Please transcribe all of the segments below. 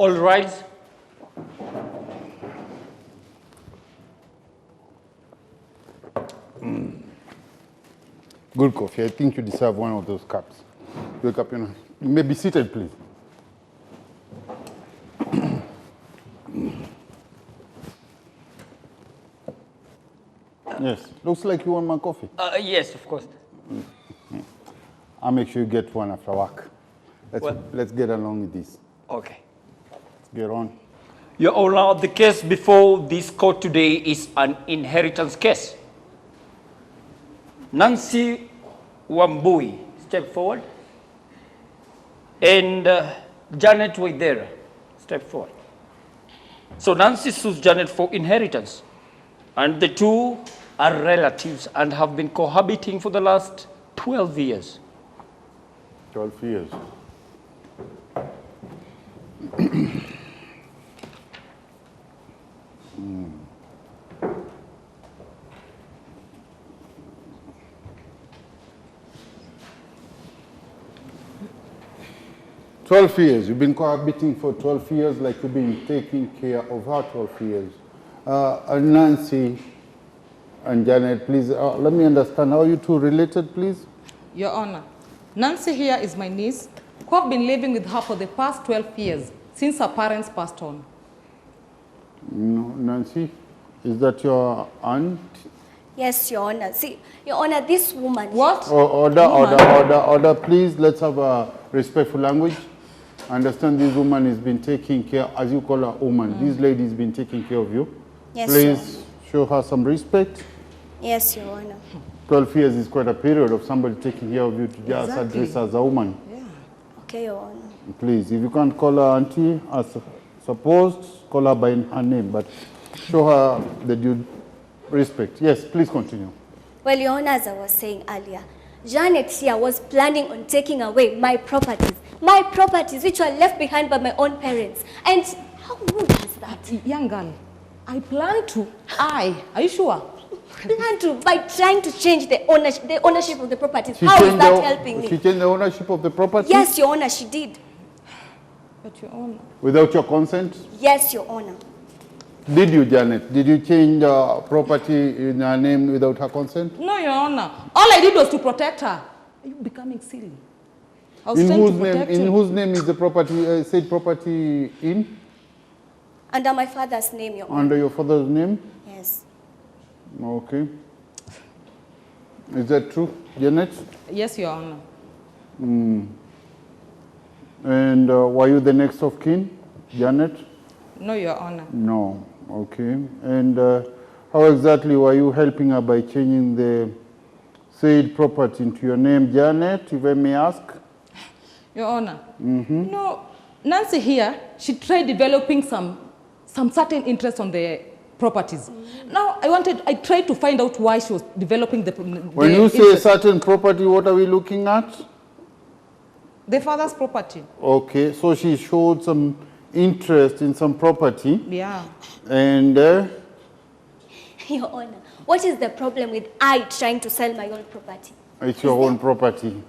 All rise. Good coffee. I think you deserve one of those cups. Wake up, you may be seated, please. Yes, looks like you want my coffee. Yes, of course. I'll make sure you get one after work. Let's get along with this. Okay. Let's get on. Your Honor, the case before this court today is an inheritance case. Nancy Wambui, step forward. And Janet Waidera, step forward. So Nancy sues Janet for inheritance. And the two are relatives and have been cohabiting for the last 12 years. 12 years. Mm. 12 years. You've been cohabiting for 12 years, like you've been taking care of her 12 years. Nancy and Janet, please, let me understand. How are you two related, please? Your Honor, Nancy here is my niece, who have been living with her for the past 12 years, since her parents passed on. No, Nancy, is that your aunt? Yes, Your Honor. See, Your Honor, this woman... What? Order, please. Let's have a respectful language. I understand this woman has been taking care, as you call her woman. This lady has been taking care of you. Yes, please show her some respect. Yes, Your Honor. 12 years is quite a period of somebody taking care of you to just address her as a woman. Yeah. Okay, Your Honor. Please, if you can't call her auntie as supposed, call her by her name, but show her the due respect. Yes, please continue. Well, Your Honor, as I was saying earlier, Janet here was planning on taking away my properties which were left behind by my own parents. And how rude is that? Young girl, I plan to. Are you sure? Plan to, by trying to change the ownership of the properties. How is that helping me? She changed the ownership of the property? Yes, Your Honor, she did. But Your Honor. Without your consent? Yes, Your Honor. Did you, Janet? Did you change property in her name without her consent? No, Your Honor. All I did was to protect her. Are you becoming silly? I was in trying whose to protect name? you. In whose name is the property? Said property in? Under my father's name, Your Honor. Under your father's name? Yes. Okay. Is that true, Janet? Yes, Your Honor. And were you the next of kin, Janet? No, Your Honor. No. Okay. And how exactly were you helping her by changing the said property into your name, Janet, if I may ask? Your Honor. No, Nancy here, she tried developing some certain interest on the properties. Now, I tried to find out why she was developing the When you say certain property, what are we looking at? The father's property. Okay, so she showed some interest in some property. Yeah. And Your Honor, what is the problem with I trying to sell my own property? it's your own property.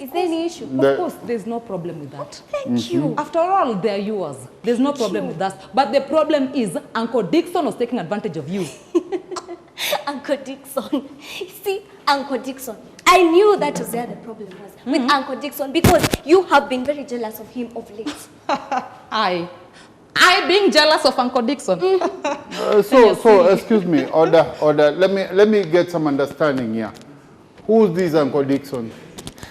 Is there any issue? Of course, there's no problem with that. Thank you. After all, they're yours. There's no problem with that. But the problem is Uncle Dixon was taking advantage of you. Uncle Dixon. See, Uncle Dixon. I knew that was where the problem was with Uncle Dixon because you have been very jealous of him of late. I being jealous of Uncle Dixon. So excuse me, order. Let me get some understanding here. Who's this Uncle Dixon?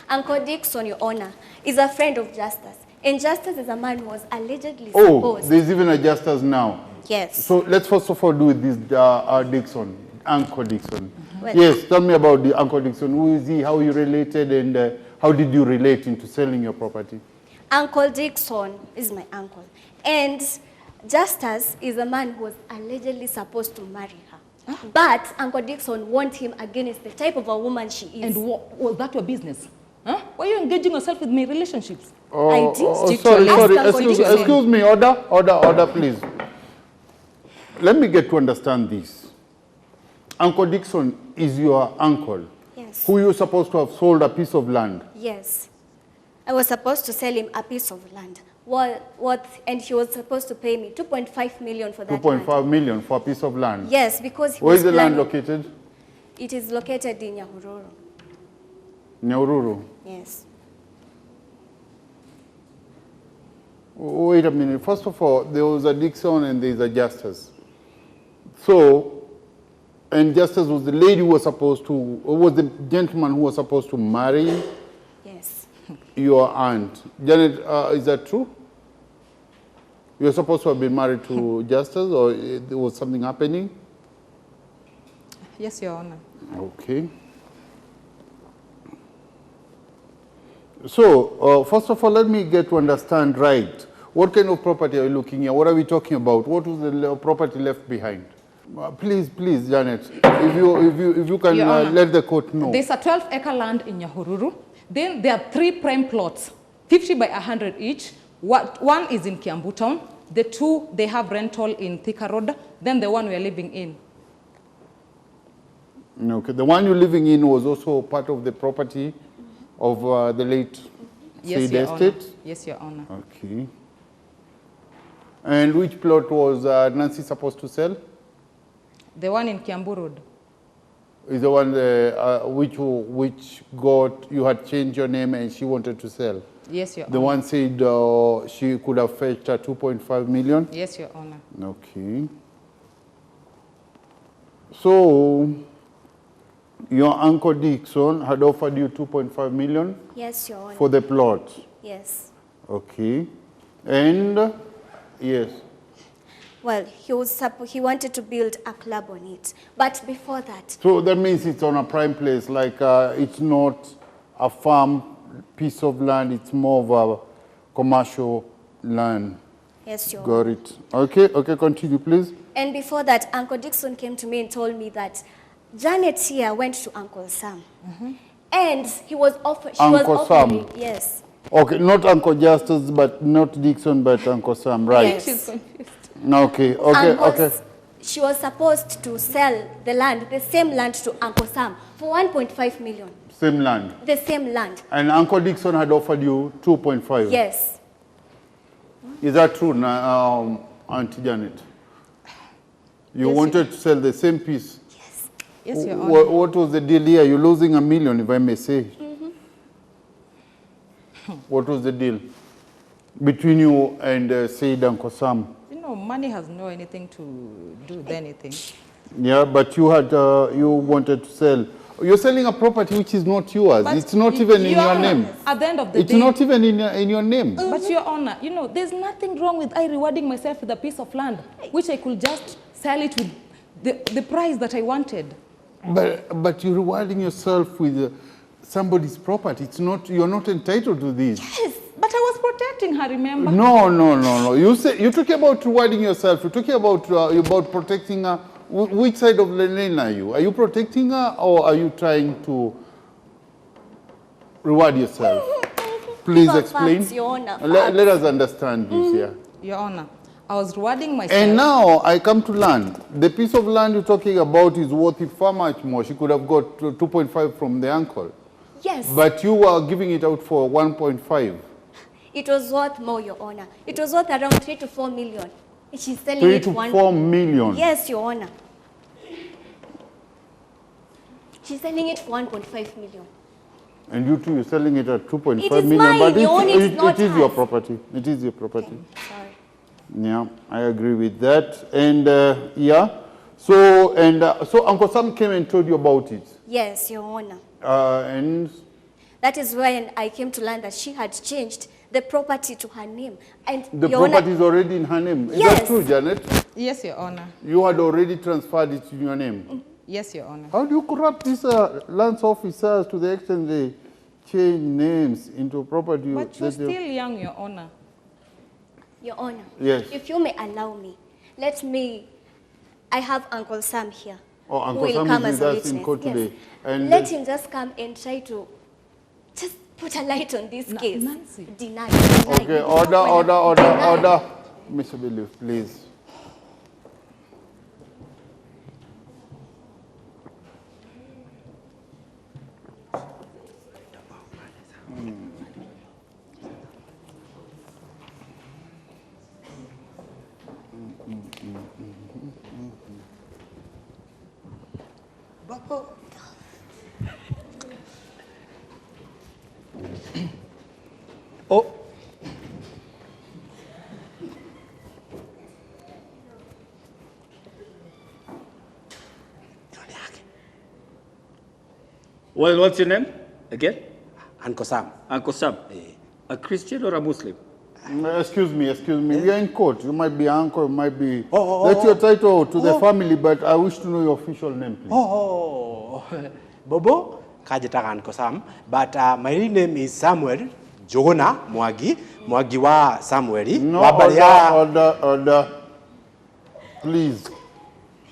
Uncle Dixon, Your Honor, is a friend of Justice. And Justice is a man who was allegedly supposed. Oh, there's even a Justice now. Yes. So let's first of all do with this Dixon, Uncle Dixon. Well, yes, tell me about the Uncle Dixon. Who is he? How you related, and how did you relate into selling your property? Uncle Dixon is my uncle. And Justice is a man who was allegedly supposed to marry her. But Uncle Dixon warned him against the type of a woman she is. And was that your business? Huh? Why are you engaging yourself with my relationships? I did. Sorry. Excuse me. Order, please. Let me get to understand this. Uncle Dixon is your uncle. Yes. Who you're supposed to have sold a piece of land. Yes. I was supposed to sell him a piece of land. and he was supposed to pay me 2.5 million for that land. 2.5 million for a piece of land. Yes, because he Where was is the land planning- located? It is located in Nyahururu. Nyahururu. Yes. Wait a minute. First of all, there was a Dixon and there's a Justice. So, and Justice was the lady who was supposed to, or was the gentleman who was supposed to marry Yes. your aunt. Janet, is that true? You're supposed to have been married to Justice, or there was something happening? Yes, Your Honor. Okay. So, first of all, let me get to understand right. What kind of property are you looking at? What are we talking about? What was the property left behind? Please, Janet, if you can Your Honor, let the court know. There's a 12-acre land in Nyahururu. Then there are 3 prime plots, 50 by 100 each. One is in Kiambu Town. The 2, they have rental in Thika Road. Then the one we are living in. Okay, the one you're living in was also part of the property of the late Yes, Said Your Honor. estate? Yes, Your Honor. Okay. And which plot was Nancy supposed to sell? The one in Kiambu Road. Is the one which you had changed your name and she wanted to sell? Yes, Your The Honor. one said she could have fetched 2.5 million? Yes, Your Honor. Okay. So, your Uncle Dixon had offered you 2.5 million Yes, Your Honor. for the plot? Yes. Okay. And, yes. Well, he wanted to build a club on it. But before that, So that means it's on a prime place, like it's not a farm piece of land, it's more of a commercial land. yes, Your Honor. Got it. Okay, continue, please. And before that, Uncle Dixon came to me and told me that Janet here went to Uncle Sam. And she was Uncle Sam. offering, yes. Okay, not Uncle Justice, but not Dixon, but Uncle Sam, right? Yes. She's confused. Okay. She was supposed to sell the land, the same land to Uncle Sam for 1.5 million. Same land. The same land. And Uncle Dixon had offered you 2.5. Yes. Is that true, Auntie Janet? You Yes, wanted to sell the same piece. Yes. Yes, Your Honor. What was the deal here? You're losing $1 million, if I may say. What was the deal between you and Said Uncle Sam? You know, money has no anything to do with anything. Yeah, but you had you wanted to sell. You're selling a property which is not yours. But It's not even in Your your Honor, name. At the end of the It's day, not even in your name. But Your Honor, you know, there's nothing wrong with I rewarding myself with a piece of land, which I could just sell it with the price that I wanted. But you're rewarding yourself with somebody's property. It's not. You're not entitled to this. Yes, but I was protecting her, remember? No. You're talking about rewarding yourself. You're talking about protecting her. Which side of the lane are you? Are you protecting her or are you trying to reward yourself? Please For explain. facts, Your Honor, Let us understand this here. Your Honor, I was rewarding myself. And now I come to land. The piece of land you're talking about is worth it far much more. She could have got 2.5 from the uncle. Yes. But you were giving it out for 1.5. It was worth more, Your Honor. It was worth around 3 to 4 million. She's selling 3 it to one. 4 million. Yes, Your Honor. She's selling it for 1.5 million. And you two, you're selling it at 2.5 It is million. mine, But Your Honor, it's not it is your hers. property. It is your property. Sorry. Yeah, I agree with that. And yeah, so Uncle Sam came and told you about it. Yes, Your Honor. And That is when I came to learn that she had changed the property to her name. And the Your property Honor, is already in her name. Is Yes. that true, Janet? Yes, Your Honor. You had already transferred it in your name. Yes, Your Honor. How do you corrupt these lands officers to the extent they change names into property? But you're that they- still young, Your Honor. Your Honor, Yes. if you may allow me, I have Uncle Sam here. Oh, who Uncle will Sam come is as with a us in witness. court Yes. today. And Let him just come and try to just put a light on this case. Nancy. Deny. Okay, order. Mr. Belief, please. Oh. Well, what's your name again? Uncle Sam. Uncle Sam. A Christian or a Muslim? Excuse me. We are in court. You might be uncle, you might be... Oh, That's your title to the family, but I wish to know your official name, please. Bobo, kajitaka Uncle Sam, but my real name is Samuel Jogona Mwagi, Mwagi wa Samueli. No, order. Please.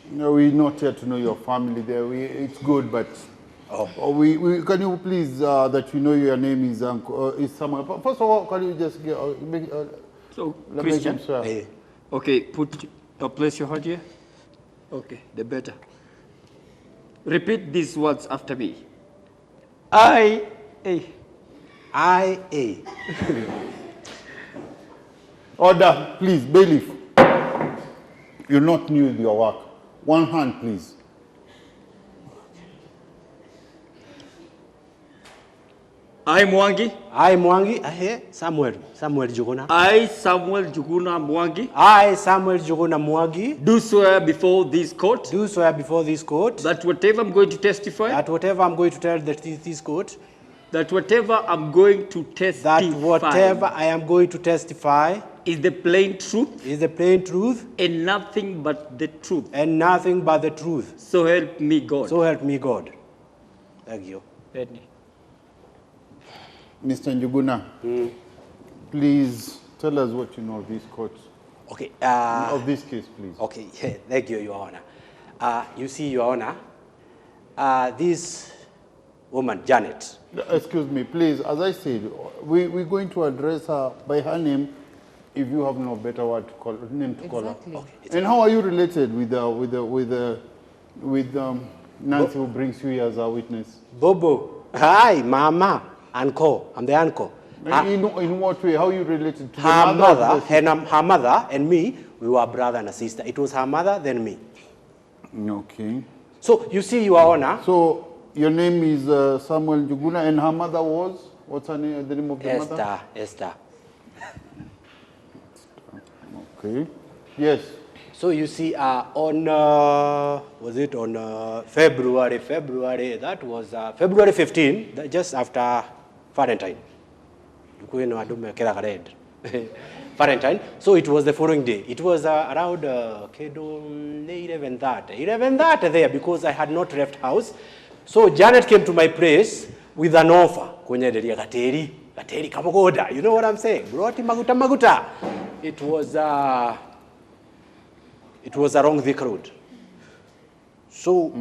No, we're not here to know your family there. It's good, but... can you please, that you know your name is Samuel. First of all, can you just get... So, let Christian? me make him, sir. Okay, place your hand here. Okay, the better. Repeat these words after me. I. Order, please, bailiff. You're not new with your work. One hand, please. I, Mwangi. Samuel Jogona. I, Samuel Juguna Mwangi. Samuel Jogona Mwagi. Do swear before this court. That whatever I'm going to testify. whatever I'm going to tell this court. That whatever I'm going to testify. Is the plain truth. And nothing but the truth. So help me God. Thank you. Mr. Njuguna, please tell us what you know of this court. Okay. Of this case, please. Okay. Thank you, Your Honor. You see, Your Honor, this woman, Janet. Excuse me, please. As I said, we're going to address her by her name if you have no better word to call name to call her. Okay. And how are you related with Nancy, who brings you here as a witness? Bobo. Hi, Mama. Uncle. I'm the uncle. In what way? How are you related to her mother? Her mother and me, we were brother and a sister. It was her mother, then me. Okay. So, you see, Your Honor. So, your name is Samuel Njuguna, and her mother was? What's her name? The name of the mother? Esther. Okay. Yes. So you see, was it on February, that was February 15, just after Valentine. Valentine. So it was the following day. It was around 11:30 there, because I had not left house. So Janet came to my place with an offer. Gateri kamogoda. You know what I'm saying? Brought maguta. It was along the road. So,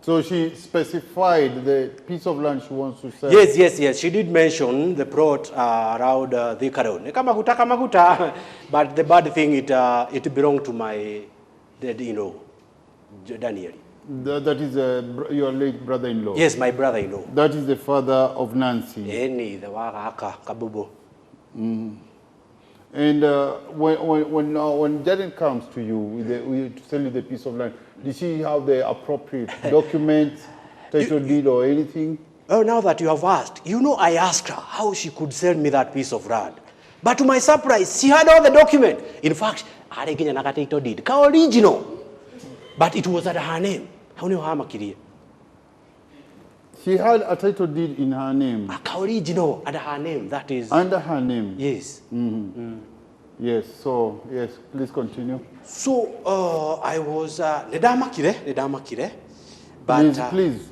so she specified the piece of land she wants to sell? Yes. She did mention the plot around the road. Kamaguta. But the bad thing, it belonged to my dead, Daniel. That is your late brother-in-law? Yes, my brother-in-law. That is the father of Nancy? The waka kabubo. And when Janet comes to you to sell you the piece of land, did she have the appropriate documents, title deed or anything? Oh, now that you have asked, I asked her how she could sell me that piece of land. But to my surprise, she had all the documents. In fact, title deed, original. But it was at her name. She had a title deed in her name? Original, under her name, that is... Under her name? Yes. Yes, so, yes, please continue. So, I was... Nedamakire. But, please,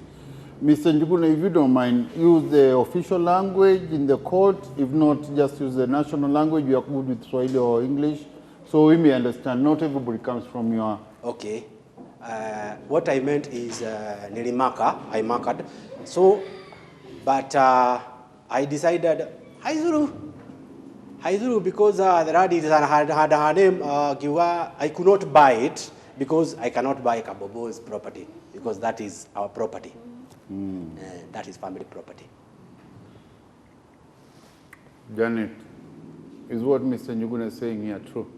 Mr. Njuguna, if you don't mind, use the official language in the court. If not, just use the national language. You are good with Swahili or English, so we may understand. Not everybody comes from your... Okay. What I meant is Nilimaka, I marked. So, but I decided, Haizuru, because the land had her name, I could not buy it because I cannot buy Kabobo's property because that is our property. That is family property. Janet, is what Mr. Njuguna is saying here true?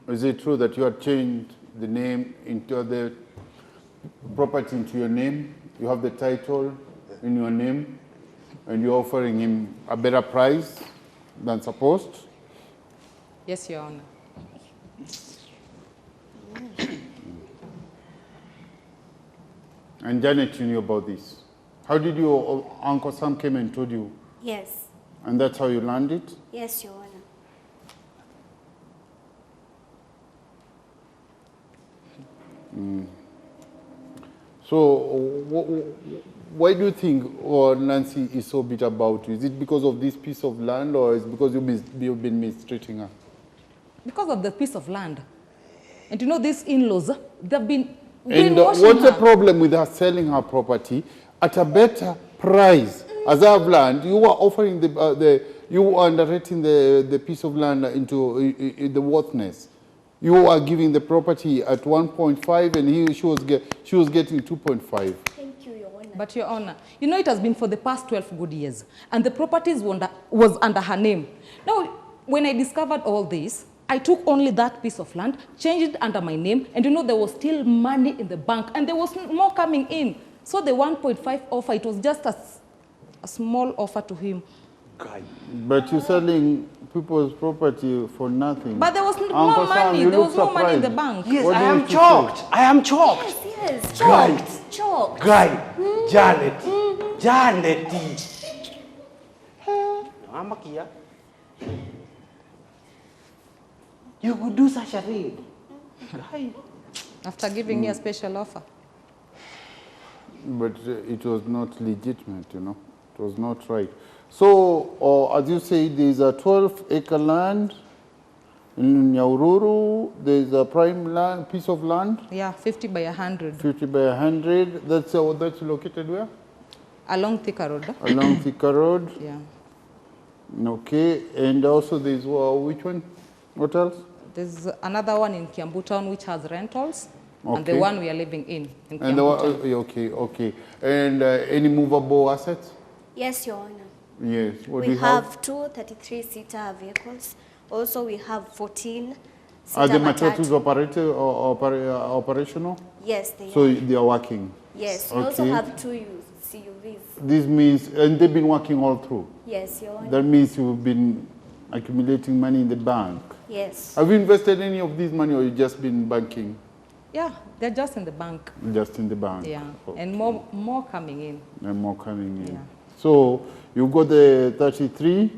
Is it true that you had changed the name into the property into your name, you have the title in your name, and you're offering him a better price than supposed. Yes, Your Honor. And Janet, you knew about this. How did your Uncle Sam came and told you? Yes. And that's how you learned it? Yes, Your Honor. So why do you think Nancy is so bitter about you? Is it because of this piece of land, or is it because you've been mistreating her? Because of the piece of land. And you know, these in-laws, they've been And brainwashing what's the her. problem with her selling her property at a better price? As I've learned, you were offering you were underrating the piece of land into the worthness. You are giving the property at 1.5, and she was getting 2.5. Thank you, Your Honor. But Your Honor, you know, it has been for the past 12 good years, and the properties was under her name. Now, when I discovered all this, I took only that piece of land, changed it under my name, and you know, there was still money in the bank, and there was more coming in. So the 1.5 offer, it was just a small offer to him. Guy. But you're selling people's property for nothing. But there was Uncle more Sam, money. you There look was more money in the surprised. bank. Yes, What I do you am think? shocked. I am shocked. Yes, Guy. choked. Choked. Guy, Janet. Janet. I'm here. You could do such a thing. Guy. After giving me a special offer. But it was not legitimate, you know. It was not right. So, as you say, there's a 12-acre land in Nyahururu. There's a prime land, piece of land, Yeah, 50 by 100 50 by 100. That's located where? along Thika Road. Along Thika Road. Yeah. Okay. And also there's which one? What else? There's another one in Kiambu Town which has rentals, and the Okay. one we are living in And Kiambu Town. okay. And any movable assets? Yes, Your Honor. Yes. What do We you have? have two 33-seater vehicles. Also, we have 14 Are the seater matatus operational? Yes, they So are. they are working. Yes, we also Okay. have two CUVs. This means, and they've been working all through. Yes, Your Honor. That means you've been accumulating money in the bank. Yes. Have you invested any of this money, or you just been banking Yeah, they're just in the bank. just in the bank? Yeah, Oh, and more coming in. and more coming in. Yeah. So you got the 33,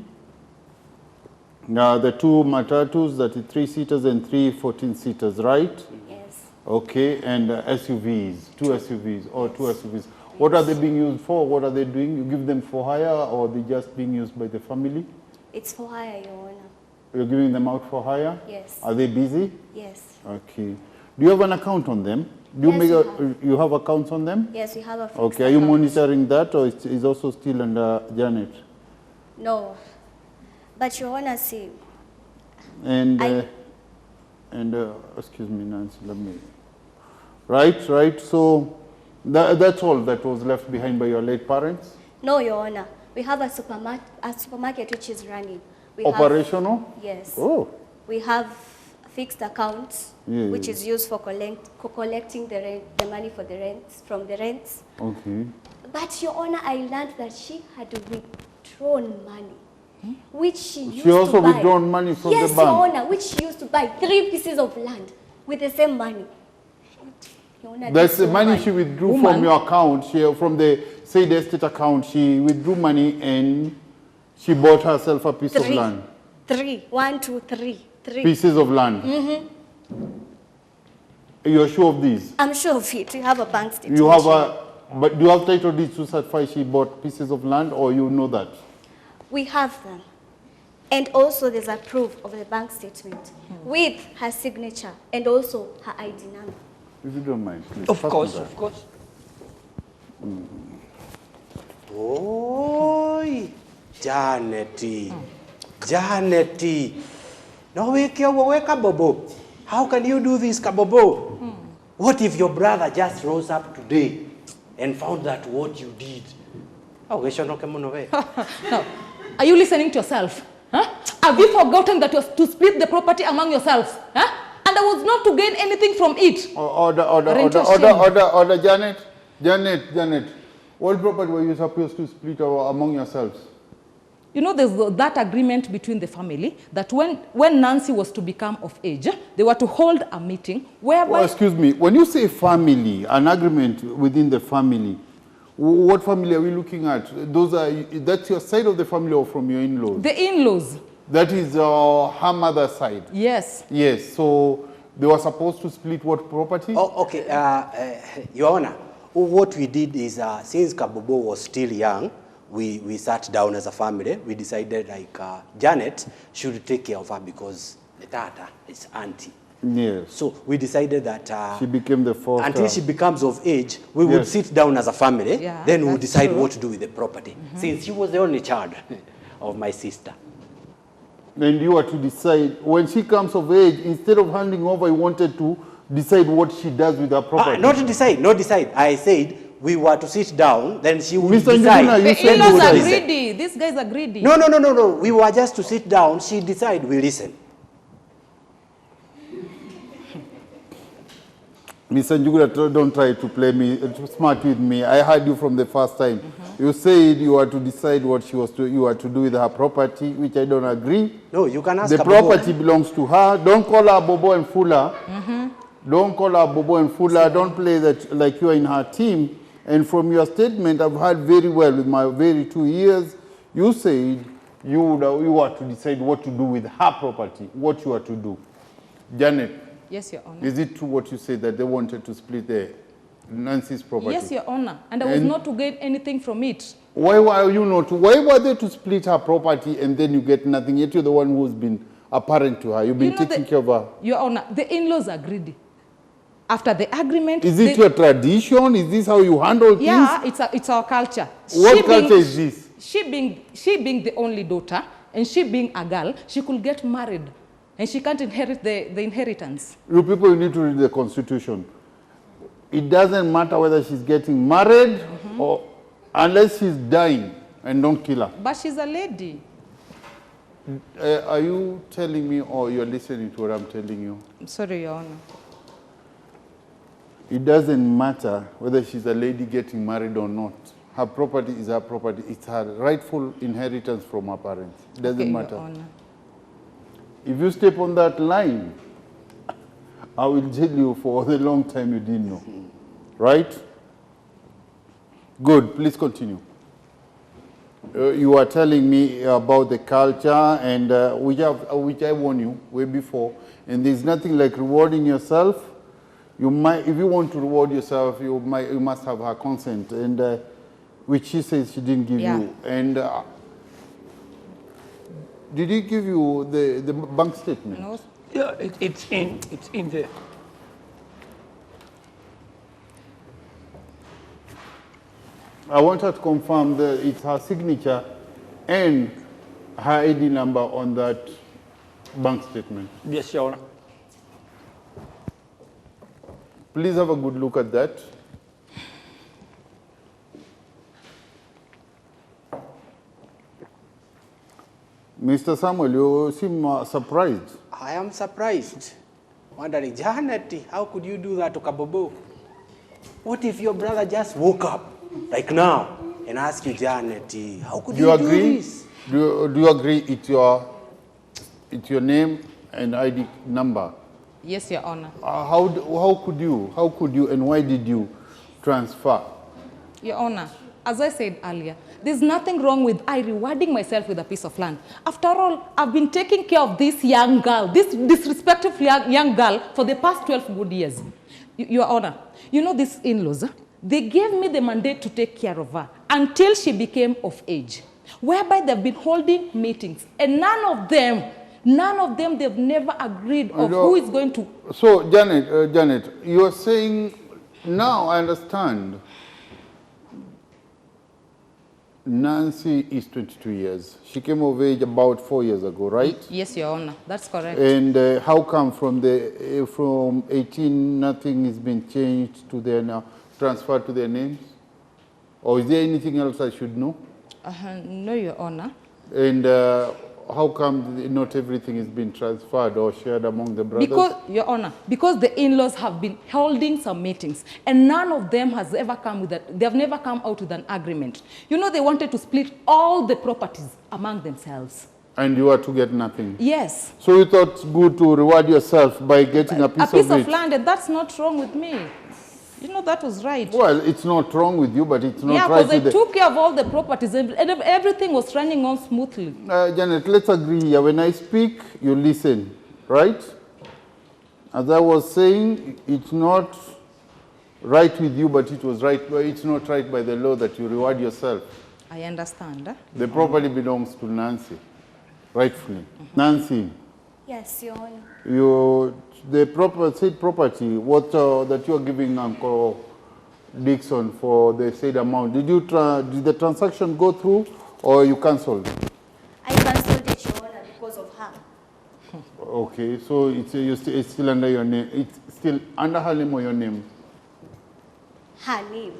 the two matatus, 33-seaters, and 3 14-seaters, right? Yes. Okay, and SUVs, two SUVs, or two SUVs. What are they being used for? What are they doing? You give them for hire, or they just being used by the family? It's for hire, Your Honor. You're giving them out for hire? Yes. Are they busy? Yes. Okay. Do you have an account on them? Do you Yes, you have accounts on them? Yes, we have a fixed Okay. Are you account. monitoring that, or is also still under Janet? No. But Your Honor, see, And I- excuse me, Nancy. Let me. Right. So that's all that was left behind by your late parents. no, Your Honor. We have a supermarket which is running. We Operational. Have, yes. Oh. We have fixed accounts, Yeah, which yeah. is used for collecting the money for the rents, from the rents. Okay. But Your Honor, I learned that she had withdrawn money, which she used She also to buy. withdrawn money from yes, the bank. Your Honor, which she used to buy 3 pieces of land with the same money. Your Honor, That's this the money woman- she withdrew Woman. from your account. From the said estate account, she withdrew money and she bought herself a piece of land. 3. 1, 2, 3. 3. Pieces of land. You're sure of this? I'm sure of it. We have a bank statement. You have but do you have title deeds to certify she bought pieces of land, or you know that? We have them. And also there's a proof of the bank statement with her signature and also her ID number. If you don't mind, please. Of pass me course, that. of course. Oi, Janety. Janety. No, wake Kabobo. How can you do this, Kabobo? What if your brother just rose up today and found that what you did? Oh, we should not come on away. Now, are you listening to yourself? Huh? Have you forgotten that you're to split the property among yourselves? Huh? Under was not to gain anything from it. Order, Janet. What property were you supposed to split among yourselves? You know, there's that agreement between the family that when Nancy was to become of age, they were to hold a meeting whereby... Well, excuse me, when you say family, an agreement within the family, what family are we looking at? That's your side of the family or from your in-laws? The in-laws. That is her mother's side? Yes. Yes, so they were supposed to split what property? Oh, okay, Your Honor, what we did is, since Kabobo was still young, we sat down as a family. We decided like Janet should take care of her because the tata is auntie. Yes. So we decided that she became the fourth. Until she becomes of age, we would sit down as a family. Yeah, then we would decide true. what to do with the property. Since she was the only child of my sister. Then you are to decide, when she comes of age, instead of handing over, you wanted to decide what she does with her property. Not decide. I said we were to sit down, then she would Mr. decide. Njuguna, you The in-laws are greedy. These guys are greedy. No. We were just to sit down. She decide, we listen. Mr. Njuguna, don't try to play me smart with me. I heard you from the first time. You said you were to decide what you were to do with her property, which I don't agree. No, you can ask the Kabobo. property belongs to her. Don't call her Bobo and Fuller. Don't call her Bobo and Fuller. Don't play that like you are in her team. And from your statement, I've heard very well with my very 2 years, you said you were to decide what to do with her property, what you are to do. Janet. Yes, Your Honor. Is it true what you said that they wanted to split Nancy's property? Yes, Your Honor. And I was not to gain anything from it. Why were they to split her property and then you get nothing? Yet you're the one who's been apparent to her. You've been taking care of her. Your Honor, the in-laws are greedy. After the agreement... Is it your tradition? Is this how you handle things? Yeah, it's our culture. What culture is this? She being the only daughter and she being a girl, she could get married. And she can't inherit the inheritance. You people, you need to read the Constitution. It doesn't matter whether she's getting married or unless she's dying, and don't kill her. But she's a lady. Are you telling me or you're listening to what I'm telling you? I'm sorry, Your Honor. It doesn't matter whether she's a lady getting married or not. Her property is her property. It's her rightful inheritance from her parents. It doesn't matter. Your Honor. If you step on that line, I will jail you for the long time you didn't know. Right? Good. Please continue. You are telling me about the culture, and which I warned you way before. And there's nothing like rewarding yourself. You might, if you want to reward yourself, you must have her consent, and which she says she didn't give you. And did he give you the bank statement? No. Yeah, it's in there. I want her to confirm that it's her signature and her ID number on that bank statement. Yes, Your Honor. Please have a good look at that. Mr. Samuel, you seem surprised. I am surprised. Wondering, Janet, how could you do that to Kabobo? What if your brother just woke up, like now, and asked you, Janet, how could you do this? Do you agree it's your name and ID number? Yes, Your Honor. How could you, and why did you transfer? Your Honor, as I said earlier, there's nothing wrong with I rewarding myself with a piece of land. After all, I've been taking care of this young girl, this disrespectful young girl for the past 12 good years. Your Honor, you know these in-laws, they gave me the mandate to take care of her until she became of age, whereby they've been holding meetings, and none of them, they've never agreed of who is going to... So, Janet, you are saying, now I understand, Nancy is 22 years. She came of age about 4 years ago, right? Yes, Your Honor, that's correct. And how come from 18 nothing has been changed to their now, transferred to their names? Or is there anything else I should know? No, Your Honor. And how come not everything is being transferred or shared among the brothers? Because, Your Honor, because the in-laws have been holding some meetings and none of them has ever come with that. They have never come out with an agreement. You know, they wanted to split all the properties among themselves. And you are to get nothing? Yes. So you thought it's good to reward yourself by getting a piece of it? Land, and that's not wrong with me. You know, that was right. Well, it's not wrong with you, but it's not right Yeah, because with I took care of all the properties and everything was running on smoothly. Janet, let's agree here. When I speak, you listen, right? As I was saying, it's not right with you, but it was right. It's not right by the law that you reward yourself. I understand. The property belongs to Nancy, rightfully. Nancy, Yes, Your Honor. the said property, what that you are giving Uncle Dixon for the said amount, did the transaction go through or you cancelled? I cancelled it, Your Honor, because of her. Okay, so it's still under your name. It's still under her name or your name? Her name.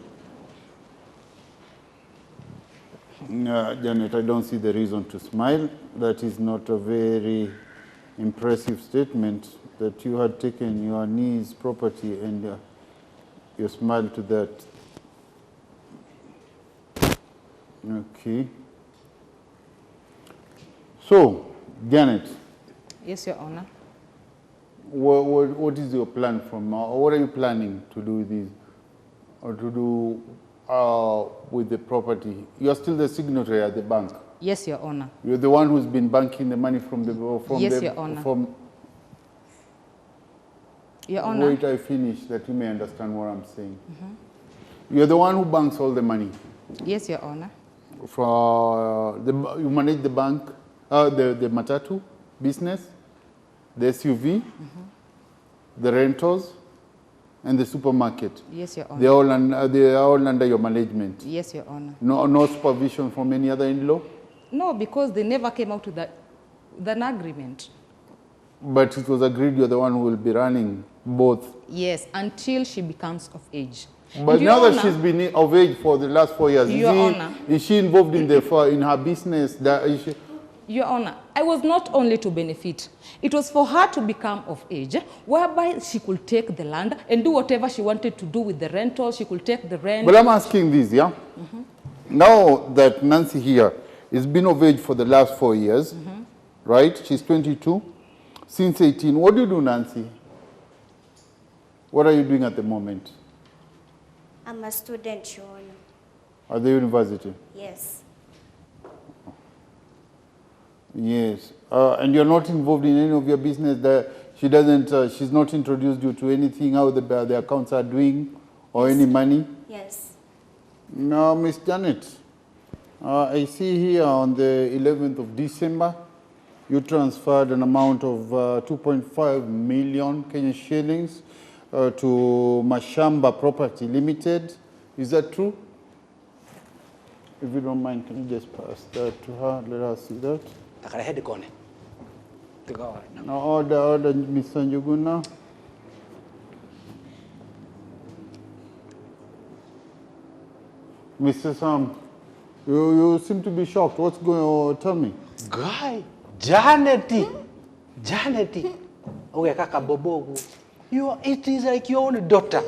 Janet, I don't see the reason to smile. That is not a very impressive statement that you had taken your niece's property and you smiled to that. Okay. So, Janet. Yes, Your Honor. What is your plan from now? What are you planning to do with this, or to do with the property? You are still the signatory at the bank. Yes, Your Honor. You're the one who's been banking the money from the Yes, Your Honor. Your Honor. Wait, I finish that you may understand what I'm saying. You're the one who banks all the money. Yes, Your Honor. You manage the bank, the matatu business, the SUV, the rentals, and the supermarket. Yes, Your Honor. They are all under your management. Yes, Your Honor. No supervision from any other in-law? No, because they never came out with an agreement. But it was agreed you're the one who will be running both. Yes, until she becomes of age. But now that she's been of age for the last 4 years, is she involved in her business? Your Honor, I was not only to benefit. It was for her to become of age, whereby she could take the land and do whatever she wanted to do with the rental. She could take the rent. But I'm asking this, yeah? Now that Nancy here has been of age for the last 4 years, right? She's 22. Since 18, what do you do, Nancy? What are you doing at the moment? I'm a student, Your Honor. At the university? Yes. Yes. And you're not involved in any of your business that she's not introduced you to anything, how the accounts are doing, or any money? Yes. Now, Miss Janet, I see here on the 11th of December, you transferred an amount of 2.5 million Kenyan shillings to Mashamba Property Limited. Is that true? If you don't mind, can you just pass that to her? Let her see that. Now order Mr. Njuguna. Mr. Sam, you seem to be shocked. What's going on? Tell me. Guy, Janety. Okay, kaka bobo. It is like your own daughter.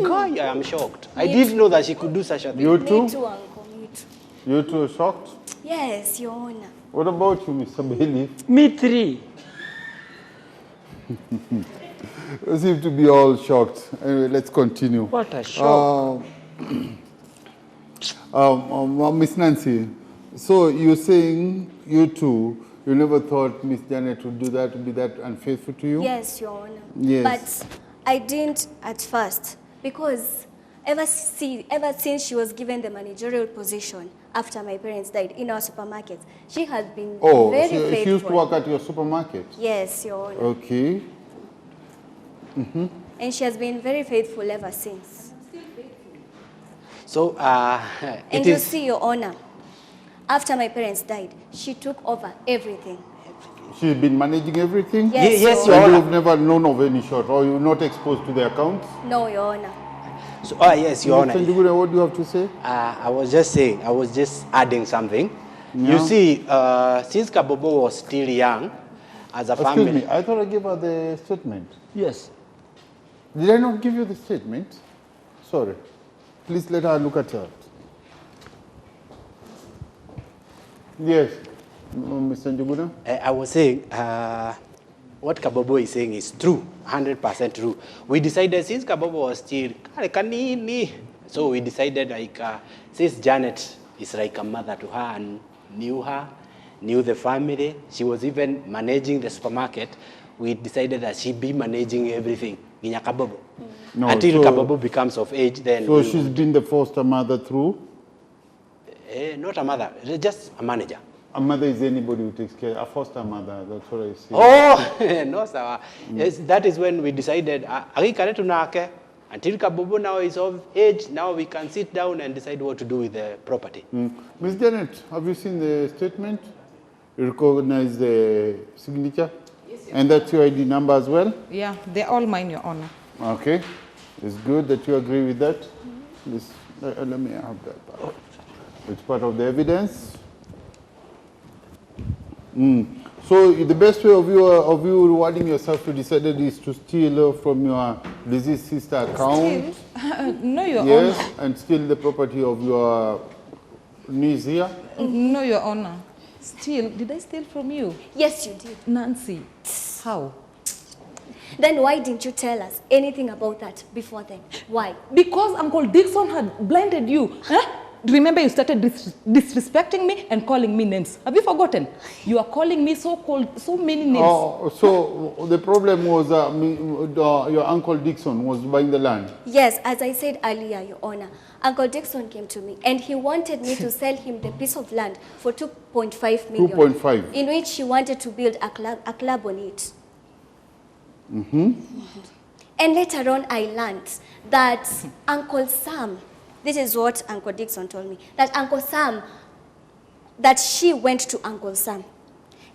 Guy, I am shocked. I didn't know that she could do such a thing. You too? Me too, Uncle. Me too. You too are shocked? Yes, Your Honor. What about you, Mr. Bailey? Me 3. You seem to be all shocked. Anyway, let's continue. What a shock. Miss Nancy, so you're saying you two, you never thought Miss Janet would do that, would be that unfaithful to you? Yes, Your Honor. Yes. But I didn't at first because ever since she was given the managerial position after my parents died in our supermarket, she has been very faithful. She used to work at your supermarket? Yes, Your Honor. Okay. And she has been very faithful ever since. So, And you see, Your Honor, after my parents died, she took over everything. She's been managing everything? Yes, Your And Honor. you've never known of any short, or you're not exposed to the accounts? No, Your Honor. yes, Your Honor. Mr. Njuguna, what do you have to say? I was just saying, I was just adding something. You see, since Kabobo was still young, as a Excuse family... me, I thought I gave her the statement. Yes. Did I not give you the statement? Sorry. Please let her look at it. Yes, Mr. Njuguna? I was saying, what Kabobo is saying is true, 100% true. We decided, since Kabobo was still, so we decided, like, since Janet is like a mother to her and knew the family, she was even managing the supermarket, we decided that she'd be managing everything in Kabobo. No, Until so- Kabobo becomes of age, then... So she's been the foster mother through? Not a mother, just a manager. A mother is anybody who takes care. A foster mother, that's what I say. Oh, no, sir. Yes, that is when we decided, until Kabobo now is of age, now we can sit down and decide what to do with the property. Ms. Janet, have you seen the statement? You recognize the signature? Yes, and that's your ID number as well? Yeah, they're all mine, Your Honor. Okay. It's good that you agree with that. Please, let me have that back. It's part of the evidence. So the best way of you rewarding yourself, you decided, is to steal from your deceased sister account. No, Your Yes, Honor. and steal the property of your niece here. No, Your Honor. Steal? Did I steal from you? Yes, you did. Nancy, how? Then why didn't you tell us anything about that before then? Why? Because Uncle Dixon had blinded you. Huh? Remember, you started disrespecting me and calling me names. Have you forgotten? You are calling me so many names. Oh, so the problem was your Uncle Dixon was buying the land. Yes, as I said earlier, Your Honor, Uncle Dixon came to me and he wanted me to sell him the piece of land for 2.5 million. 2.5. In which he wanted to build a club on it. And later on, I learned that Uncle Sam, this is what Uncle Dixon told me, that Uncle Sam, that she went to Uncle Sam.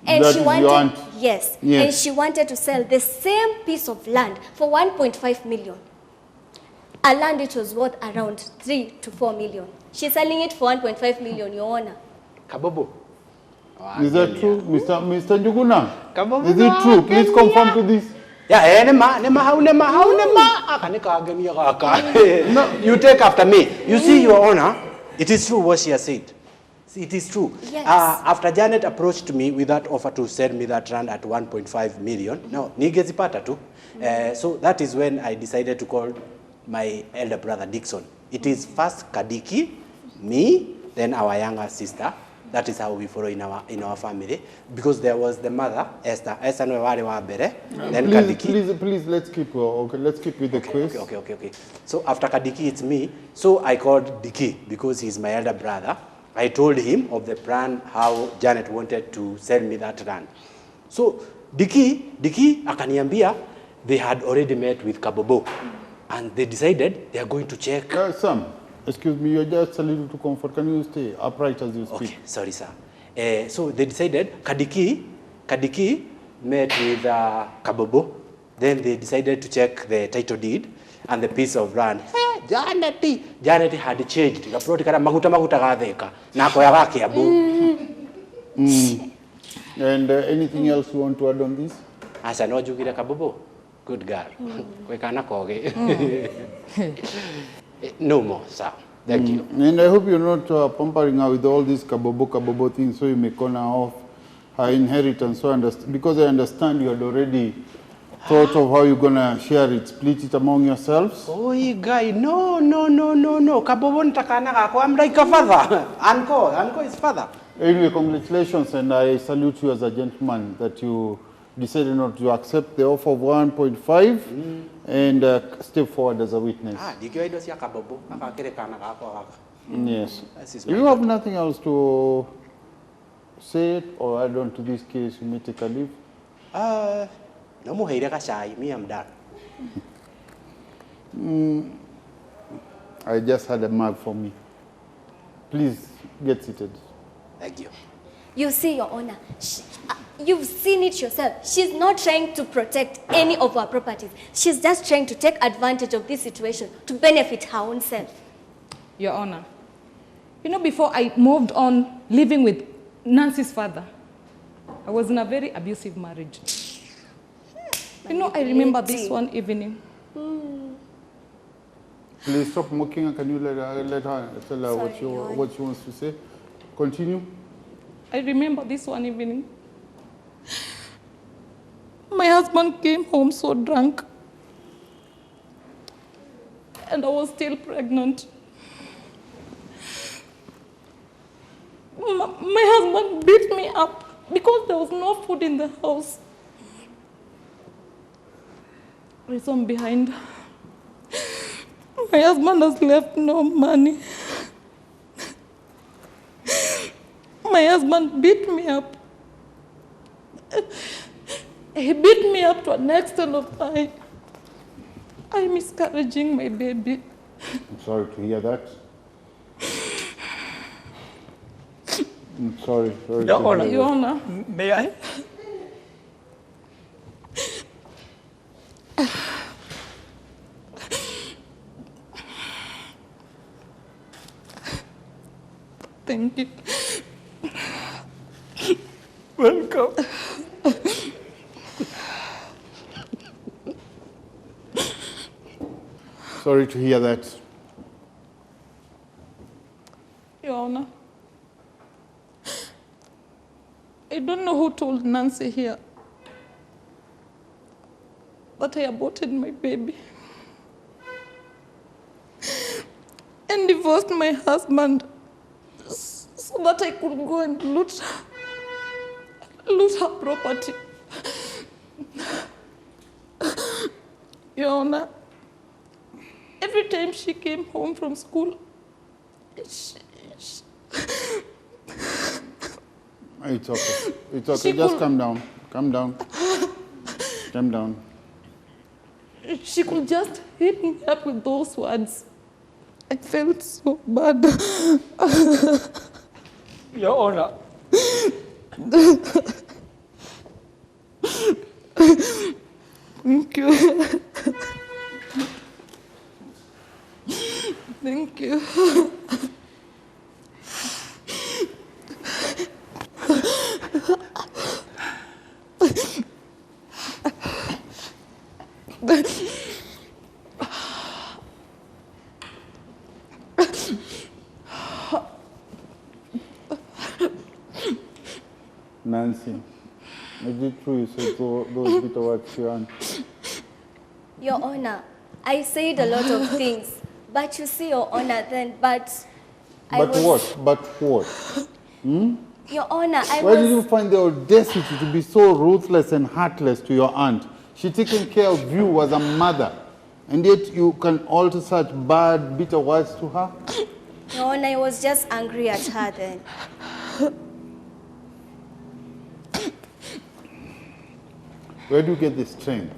And That she is wanted, your aunt? yes, Yes. and she wanted to sell the same piece of land for 1.5 million. A land which was worth around 3 to 4 million. She's selling it for 1.5 million, Your Honor. Kabobo. Is that true, Mr. Njuguna? Kabobo. Is it true? Please confirm to this. Yeah, you take after me. You see, Your Honor, it is true what she has said. See, it is true. Yes. After Janet approached me with that offer to sell me that land at 1.5 million, no, nigezipata tu. So that is when I decided to call my elder brother Dixon. It is first Kadiki, me, then our younger sister. That is how we follow in our family, because there was the mother Esther no wale wa bere, then Kadiki. Please, let's keep with the quiz. Okay. So after Kadiki, it's me. So I called Diki because he's my elder brother. I told him of the plan, how Janet wanted to sell me that land. So Diki akaniambia they had already met with Kabobo, and they decided they are going to check. Sam, excuse me, you're just a little too comfort. Can you stay upright as you speak? Okay, sorry, sir. So they decided, Kadiki met with Kabobo. Then they decided to check the title deed and the piece of land. Janet had changed. And anything else you want to add on this? Asa no jukira Kabobo. Good girl. No more, sir. Thank you. And I hope you're not pampering her with all these kabobo things so you may corner off her inheritance. Because I understand you had already thought of how you're going to share it, split it among yourselves. Oh, guy, no. Kabobo nitakana kako. I'm like a father. Uncle is father. Anyway, congratulations, and I salute you as a gentleman that you decided not to accept the offer of 1.5 and step forward as a witness. Yes. You have nothing else to say or add on to this case, you may take a leave. No more me, I'm done. I just had a mug for me. Please get seated. Thank you. You see, Your Honor, you've seen it yourself. She's not trying to protect any of our properties. She's just trying to take advantage of this situation to benefit her own self. Your Honor, you know, before I moved on living with Nancy's father. I was in a very abusive marriage. You know, I remember this one evening. Please stop mocking her. Can you let her tell her what she wants to say? Continue. I remember this one evening. My husband came home so drunk. And I was still pregnant. My husband beat me up because there was no food in the house. Reason behind. My husband has left no money. My husband beat me up. He beat me up to an extent of I'm miscarrying my baby. I'm sorry to hear that. I'm sorry. Your Honor. Your Honor. May I? Thank you. Welcome. Sorry to hear that. Your Honor, I don't know who told Nancy here that I aborted my baby and divorced my husband so that I could go and loot her property. Your Honor, every time she came home from school, It's okay. It's okay. Just calm down. Calm down. Calm down. she could just hit me up with those words. I felt so bad. Your Honor. Thank you. Thank you. Nancy, is it true you said those bitter words to your aunt? Your Honor, I said a lot of things, but you see, Your Honor, then, But what? Your Honor, Why did you find the audacity to be so ruthless and heartless to your aunt? She taken care of you as a mother, and yet you can alter such bad, bitter words to her? Your Honor, I was just angry at her then. Where do you get the strength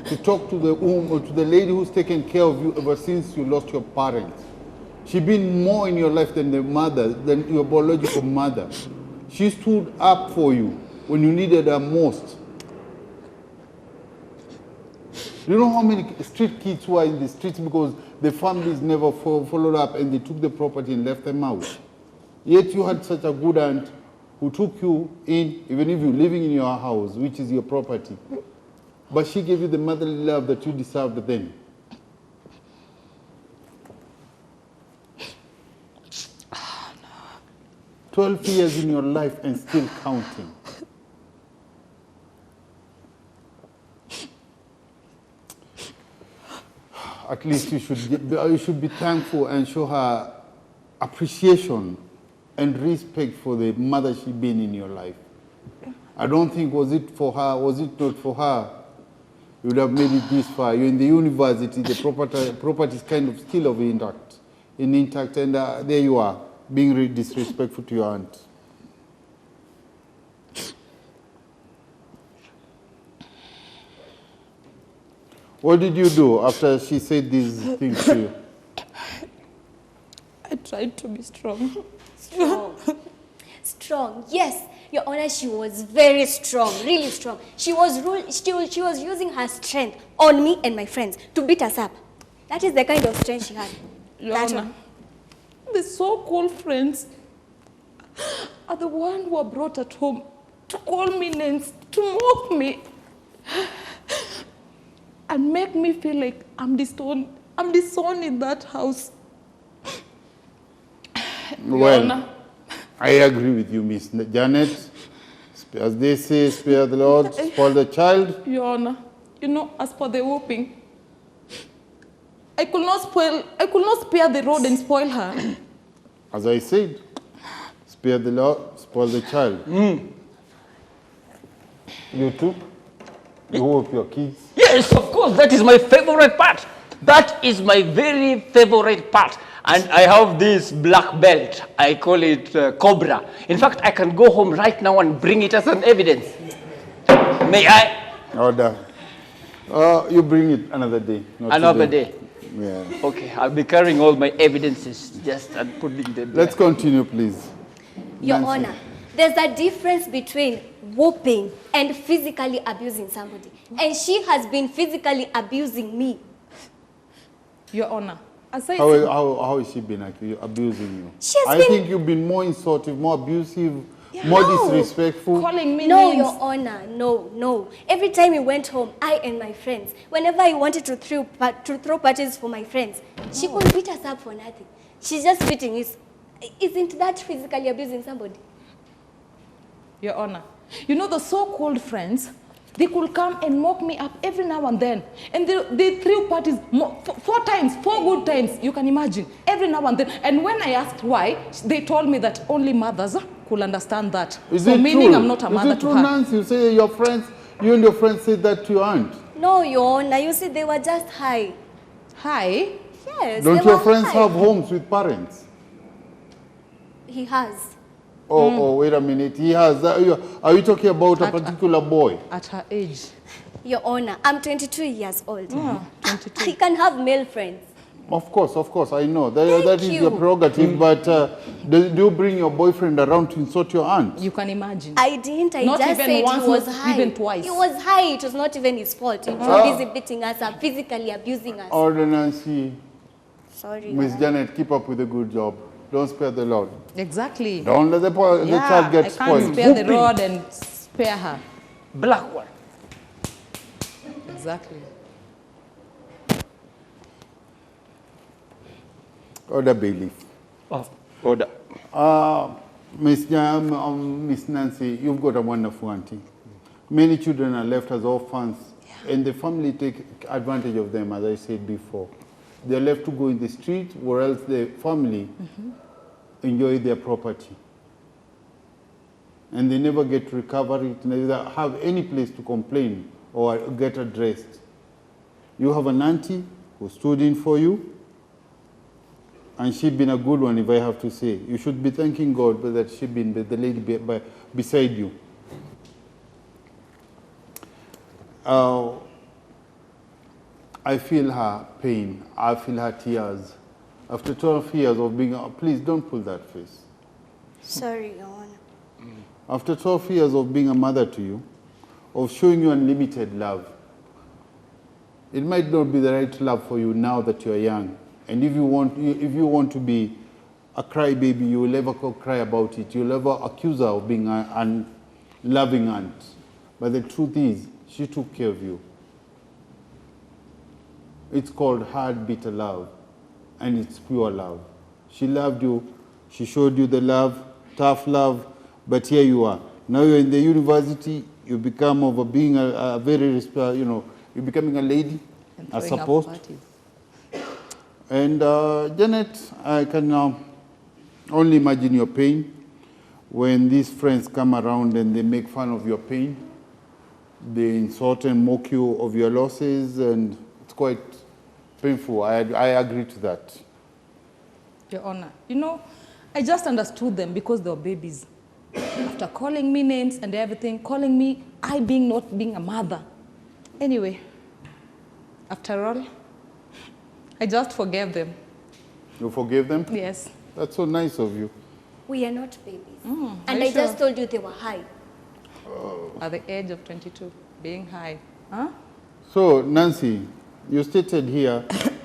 to talk to the woman, to the lady who's taken care of you ever since you lost your parents? She's been more in your life than than your biological mother. She stood up for you when you needed her most. You know how many street kids who are in the streets because the families never followed up and they took the property and left them out? Yet you had such a good aunt who took you in, even if you're living in your house, which is your property. But she gave you the motherly love that you deserved then. Oh, no. 12 years in your life and still counting. At least you should be thankful and show her appreciation and respect for the mother she been in your life. I don't think was it not for her, you would have made it this far. You're in the university, the property is kind of still intact, and there you are, being disrespectful to your aunt. What did you do after she said these things to you? I tried to be strong. Strong, yes. Your Honor, she was very strong, really strong. She was using her strength on me and my friends to beat us up. That is the kind of strength she had. Your Honor, the so-called friends are the one who are brought at home to call me names, to mock me, and make me feel like I'm disowned in that house. Your Well, Honor. I agree with you, Miss Janet. As they say, spare the Lord, spoil the child. Your Honor, you know, as for the whooping, I could not spare the rod and spoil her. As I said, spare the Lord, spoil the child. You too? You whoop your kids? Yes, of course, that is my favorite part. That is my very favorite part. And I have this black belt. I call it Cobra. In fact, I can go home right now and bring it as an evidence. May I? Order. You bring it another day. Not Another today. day. Yeah. Okay, I'll be carrying all my evidences just and putting them there. Let's continue, please. Your Nancy. Honor, there's a difference between whooping and physically abusing somebody. And she has been physically abusing me. Your Honor, as I How, said, how has she been abusing you? She has I been- think you've been more insultive, more abusive, more No. disrespectful. calling me No, names. Your Honor, no. Every time we went home, I and my friends, whenever I wanted to throw parties for my friends, she couldn't beat us up for nothing. She's just beating us. Isn't that physically abusing somebody? Your Honor, you know the so-called friends, they could come and mock me up every now and then. And they threw parties 4 times, 4 good times, you can imagine, every now and then. And when I asked why, they told me that only mothers could understand that. Is so it meaning true? I'm not a mother Is it to true, her. Nancy? You say your friends, you and your friends said that to your aunt. No, Your Honor, you see, they were just high. Hi. Yes, Don't they your were friends high. have homes with parents? He has. Oh, wait a minute. He has. Are you talking about a At- particular boy? At her age. Your Honor, I'm 22 years old. Oh, 22. He can have male friends. Of course, I know. That Thank is you. your prerogative, but do you bring your boyfriend around to insult your aunt? You can imagine. I didn't. I Not just even said once, he was not high. even twice. He was high. It was not even his fault. He was busy beating us up, physically abusing us. Order, Nancy. Sorry. Miss Your Honor. Janet, keep up with a good job. Don't spare the Lord. Exactly. Don't let the child get I spoiled. can't spare the Whooping. rod and spare her. Black one. Exactly. Order bailiff. Oh, order. Miss Nancy, you've got a wonderful auntie. Many children are left as orphans, and the family take advantage of them, as I said before. They're left to go in the street, or else the family enjoy their property. And they never get to recover it, neither have any place to complain or get addressed. You have an auntie who stood in for you, and she's been a good one, if I have to say. You should be thanking God that she's been the lady beside you. I feel her pain. I feel her tears. After 12 years of being, please don't pull that face. Sorry, Your Honor. After 12 years of being a mother to you, of showing you unlimited love, it might not be the right love for you now that you're young. And if you want to be a crybaby, you will never cry about it. You'll never accuse her of being a loving aunt. But the truth is, she took care of you. It's called hard, bitter love, and it's pure love. She loved you. She showed you the love, tough love, but here you are. Now you're in the university. You become over being a very, you're becoming a lady, And as throwing up supposed. parties. And Janet, I can only imagine your pain when these friends come around and they make fun of your pain. They insult and mock you of your losses, and it's quite painful. I agree to that. Your Honor, you know, I just understood them because they were babies. After calling me names and everything, calling me, not being a mother. Anyway, after all, I just forgave them. You forgave them? Yes. That's so nice of you. We are not babies. Are And you I just sure? told you they were high. At the age of 22, being high. Huh? So, Nancy, you stated here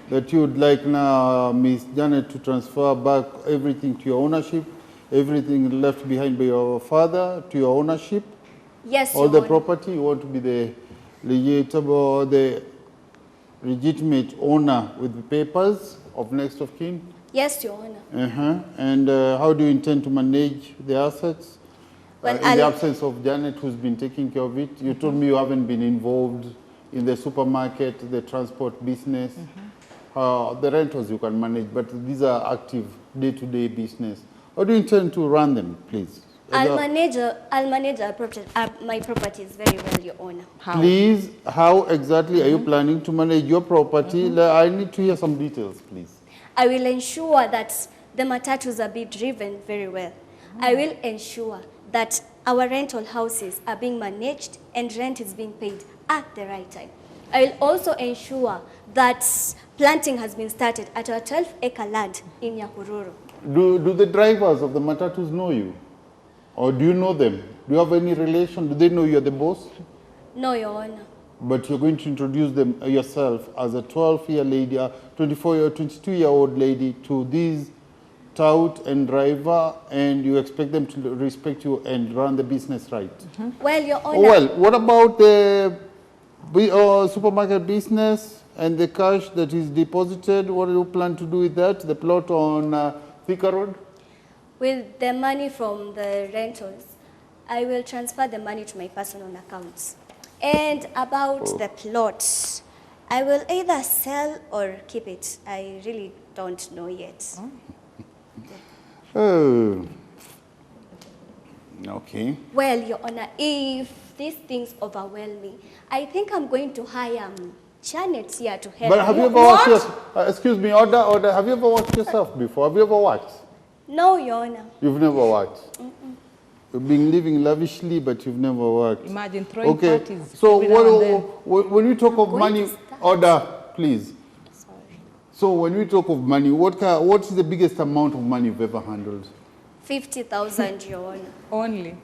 that you would like now Miss Janet to transfer back everything to your ownership, everything left behind by your father to your ownership? Yes, All Your the Honor. property, you want to be the legitimate owner with the papers of next of kin? Yes, Your Honor. And how do you intend to manage the assets? Well, In the absence of Janet, who's been taking care of it? You told me you haven't been involved in the supermarket, the transport business. The rentals you can manage, but these are active day-to-day business. How do you intend to run them, please? I'll manage my properties very well, Your Honor. How? Please, how exactly are you planning to manage your property? I need to hear some details, please. I will ensure that the matatus are being driven very well. I will ensure that our rental houses are being managed and rent is being paid at the right time. I will also ensure that planting has been started at our 12-acre land in Nyahururu. Do the drivers of the matatus know you? Or do you know them? Do you have any relation? Do they know you're the boss? No, Your Honor. But you're going to introduce them yourself as a 12-year lady, a 22-year-old lady to these tout and driver, and you expect them to respect you and run the business right. Well, Your Honor. Well, what about the supermarket business and the cash that is deposited? What do you plan to do with that? The plot on Thika Road? With the money from the rentals, I will transfer the money to my personal accounts. And about the plot, I will either sell or keep it. I really don't know yet. Oh. Okay. Well, Your Honor, if these things overwhelm me, I think I'm going to hire Janet here to help But have me. you ever watched yourself? Excuse me, order. Have you ever watched yourself before? Have you ever watched? No, Your Honor. You've never watched? You've been living lavishly, but you've never worked. Imagine throwing Okay, parties so every now and then. when we talk of going money, to start. order, please. Sorry. So when we talk of money, what is the biggest amount of money you've ever handled? 50,000, Your Honor. Only.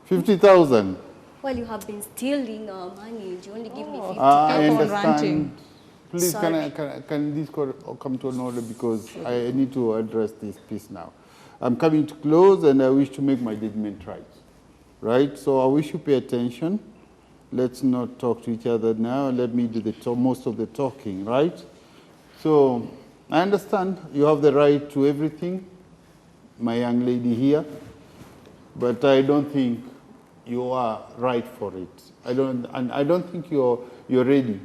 50,000. Well, you have been stealing our money. You only give me 50. I Keep on understand. ranting. Please, Sorry. can this come to an order, because I need to address this piece now. I'm coming to close, and I wish to make my judgment right. Right? So I wish you pay attention. Let's not talk to each other now. Let me do most of the talking, right? So I understand you have the right to everything, my young lady here, but I don't think you are right for it. I don't think you're ready.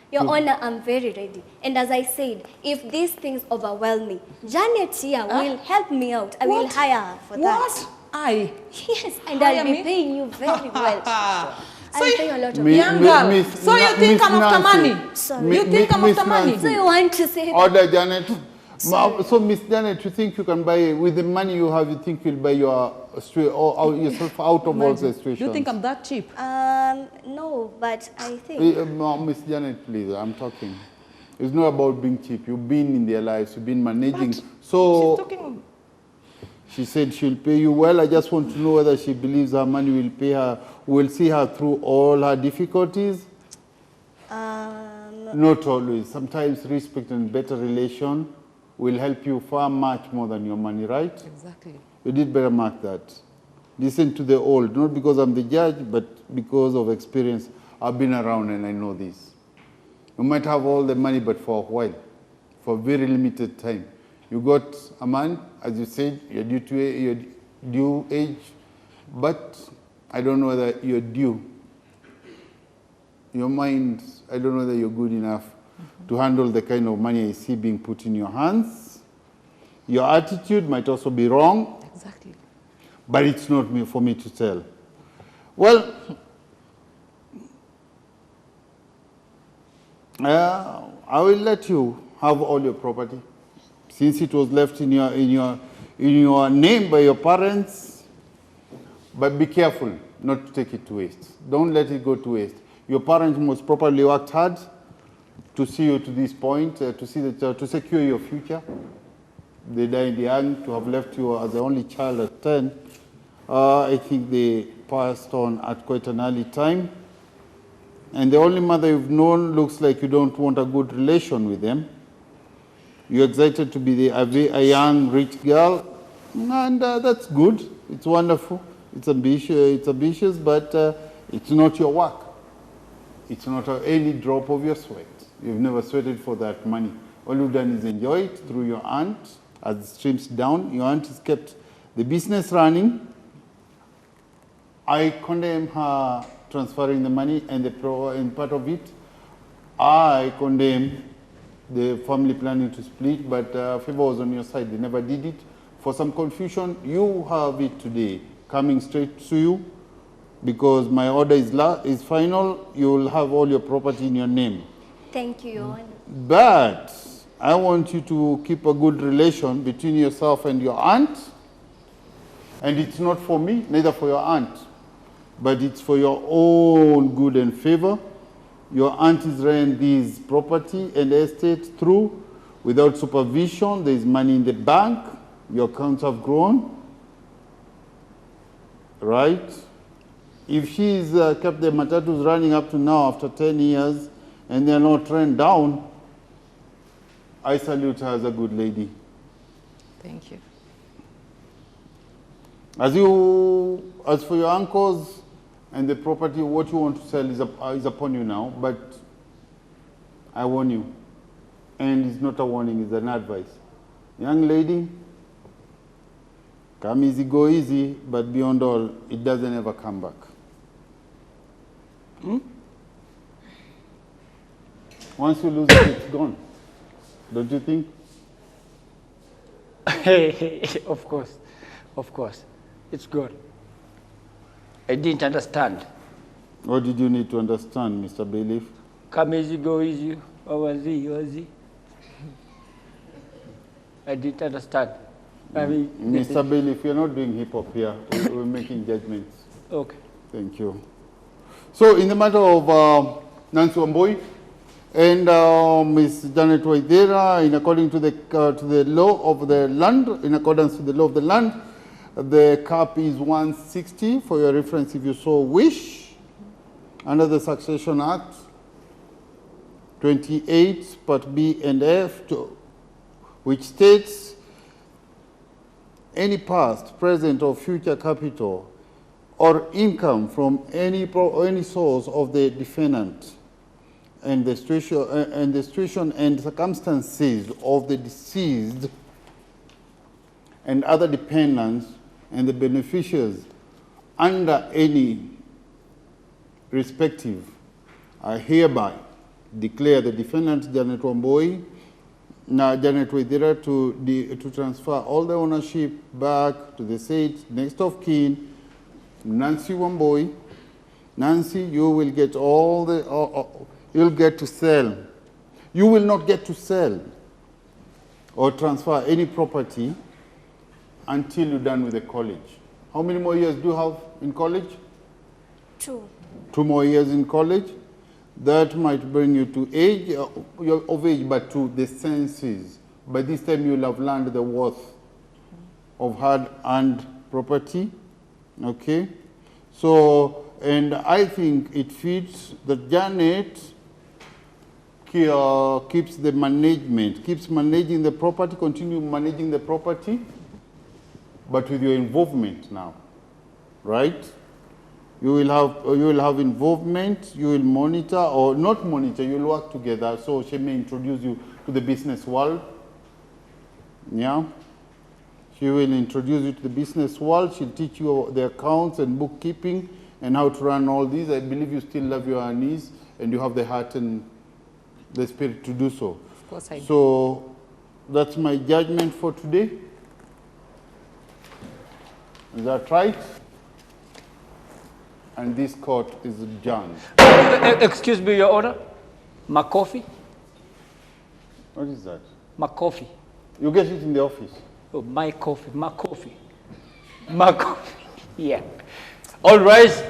Your Honor, I'm very ready. And as I said, if these things overwhelm me, Janet here will help me out. I will What? hire her for that. What? I? Yes, and Hire I'll be me? paying you very well. So I'll you- pay you a lot of Me- Young Mi- girl. Miss So you Na- think Miss I'm after Nancy. money? Sorry. You think I'm Miss after money? Nancy. So you want to say that? Order, Janet. So, Miss Janet, you think you can buy, with the money you have, you think you'll buy yourself out of all the Do situations? you think I'm that cheap? No, but I think... Miss Janet, please, I'm talking. It's not about being cheap. You've been in their lives. You've been managing. She's So talking. she said she'll pay you well. I just want to know whether she believes her money will pay her, will see her through all her difficulties. Not always. Sometimes respect and better relation will help you far much more than your money, right? Exactly. You did better mark that. Listen to the old, not because I'm the judge, but because of experience. I've been around and I know this. You might have all the money, but for a while, for a very limited time. You got a man, as you said, you're due to your due age, but I don't know whether you're due. Your mind, I don't know whether you're good enough to handle the kind of money I see being put in your hands. Your attitude might also be wrong, Exactly. but it's not for me to tell. Well, I will let you have all your property, since it was left in your name by your parents. But be careful not to take it to waste. Don't let it go to waste. Your parents most probably worked hard to see you to this point, to secure your future. They died young. To have left you as the only child at 10, I think they passed on at quite an early time. And the only mother you've known looks like you don't want a good relation with them. You're excited to be a young, rich girl, And that's good. It's wonderful. It's ambitious, but it's not your work. It's not any drop of your sweat. You've never sweated for that money. All you've done is enjoy it through your aunt. As it streams down, your aunt has kept the business running. I condemn her transferring the money and part of it. I condemn the family planning to split, but favor was on your side. They never did it. For some confusion, you have it today, coming straight to you, because my order is final. You will have all your property in your name. Thank you, Your Honor. But I want you to keep a good relation between yourself and your aunt. And it's not for me, neither for your aunt, but it's for your own good and favor. Your aunt is ran this property and estate through without supervision. There is money in the bank. Your accounts have grown, right? If she's kept the matatus running up to now after 10 years and they're not trend down, I salute her as a good lady. Thank you. As for your uncles and the property, what you want to sell is upon you now, but I warn you, and it's not a warning, it's an advice. Young lady, come easy, go easy, but beyond all, it doesn't ever come back. Once you lose it, it's gone. Don't you think? Of course. It's good. I didn't understand. What did you need to understand, Mr. Bailiff? Come easy, go easy. What was he? I didn't understand. Mr. Bailiff, you're not doing hip-hop here. We're making judgments. Okay. Thank you. So in the matter of Nancy Wamboi and Ms. Janet Waithera, in according to the law of the land, in accordance with the law of the land, the cap is 160 for your reference if you so wish. Under the Succession Act, 28, Part B and F, which states any past, present, or future capital or income from any source of the defendant and the situation and circumstances of the deceased and other dependents and the beneficiaries under any respective, I hereby declare the defendant Janet Wamboi, Janet Waithera, to transfer all the ownership back to the said next of kin, Nancy Wamboi. Nancy, you will get all the, you'll get to sell. You will not get to sell or transfer any property until you're done with the college. How many more years do you have in college? 2. 2 more years in college. That might bring you to age, of age, but to the senses. By this time, you'll have learned the worth of hard-earned property. Okay? So, and I think it fits that Janet keeps the management, keeps managing the property, continue managing the property, but with your involvement now, right? You will have involvement, you will monitor, or not monitor, you will work together. So she may introduce you to the business world. Yeah? She will introduce you to the business world. She'll teach you the accounts and bookkeeping and how to run all these. I believe you still love your niece and you have the heart and the spirit to do so. Of course I do. So that's my judgment for today. Is that right? And this court is adjourned. Excuse me, Your Honor. My coffee? What is that? My coffee. You get it in the office. Oh, my coffee. My coffee. Yeah. All rise.